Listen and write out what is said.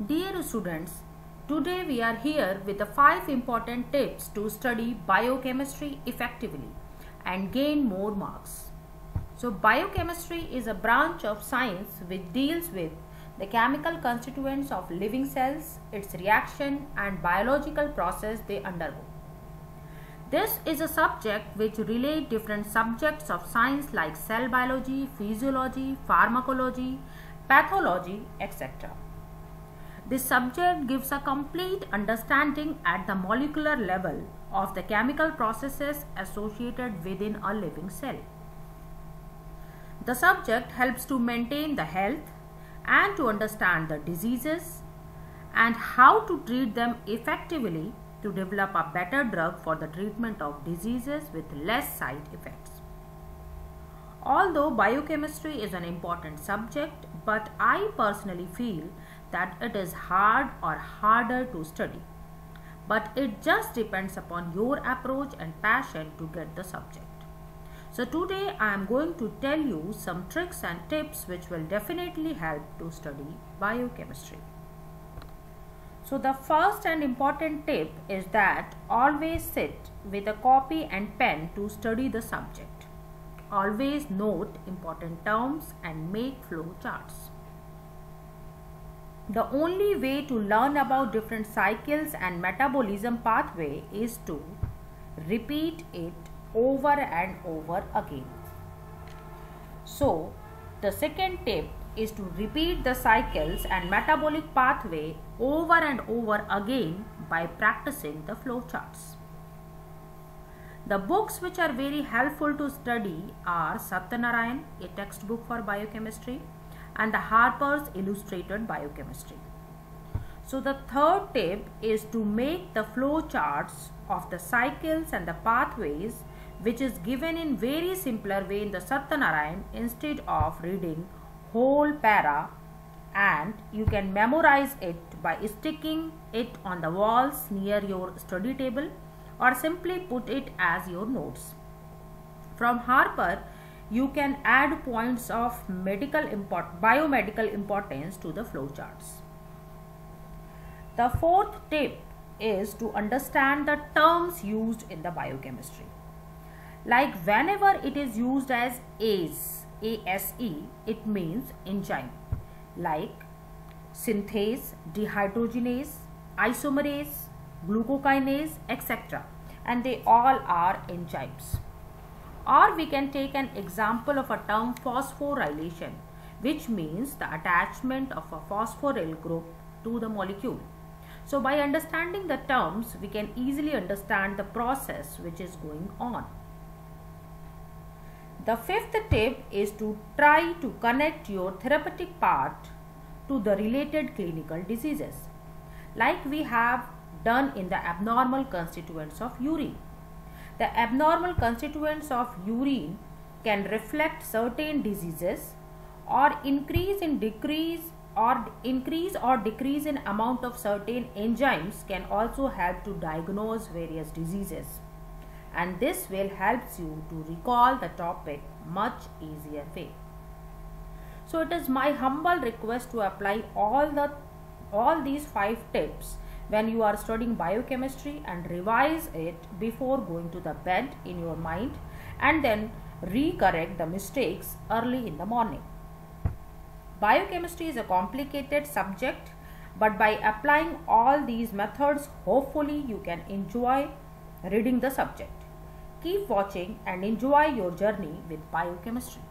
Dear students, today we are here with the 5 important tips to study biochemistry effectively and gain more marks. So biochemistry is a branch of science which deals with the chemical constituents of living cells, its reaction and biological process they undergo. This is a subject which relates different subjects of science like cell biology, physiology, pharmacology, pathology, etc. This subject gives a complete understanding at the molecular level of the chemical processes associated within a living cell. The subject helps to maintain the health and to understand the diseases and how to treat them effectively to develop a better drug for the treatment of diseases with less side effects. Although biochemistry is an important subject, but I personally feel that it is hard or harder to study. But it just depends upon your approach and passion to get the subject. So today I am going to tell you some tricks and tips which will definitely help to study biochemistry. So the first and important tip is that always sit with a copy and pen to study the subject. Always note important terms and make flow charts. The only way to learn about different cycles and metabolism pathway is to repeat it over and over again. So, the second tip is to repeat the cycles and metabolic pathway over and over again by practicing the flow charts. The books which are very helpful to study are Satyanarayan, a textbook for biochemistry, and the Harper's Illustrated Biochemistry. So the third tip is to make the flow charts of the cycles and the pathways which is given in very simpler way in the Satyanarayan instead of reading whole para, and you can memorize it by sticking it on the walls near your study table or simply put it as your notes. From Harper, you can add points of biomedical importance to the flow charts. The fourth tip is to understand the terms used in the biochemistry. Like whenever it is used as ASE, it means enzyme, like synthase, dehydrogenase, isomerase, glucokinase, etc. And they all are enzymes. Or we can take an example of a term phosphorylation, which means the attachment of a phosphoryl group to the molecule. So by understanding the terms, we can easily understand the process which is going on. The fifth tip is to try to connect your therapeutic part to the related clinical diseases, like we have done in the abnormal constituents of urine. The abnormal constituents of urine can reflect certain diseases or increase or decrease in amount of certain enzymes can also help to diagnose various diseases. And this will help you to recall the topic much easier way. So it is my humble request to apply all these 5 tips when you are studying biochemistry and revise it before going to the bed in your mind and then recorrect the mistakes early in the morning. Biochemistry is a complicated subject, but by applying all these methods, hopefully you can enjoy reading the subject. Keep watching and enjoy your journey with biochemistry.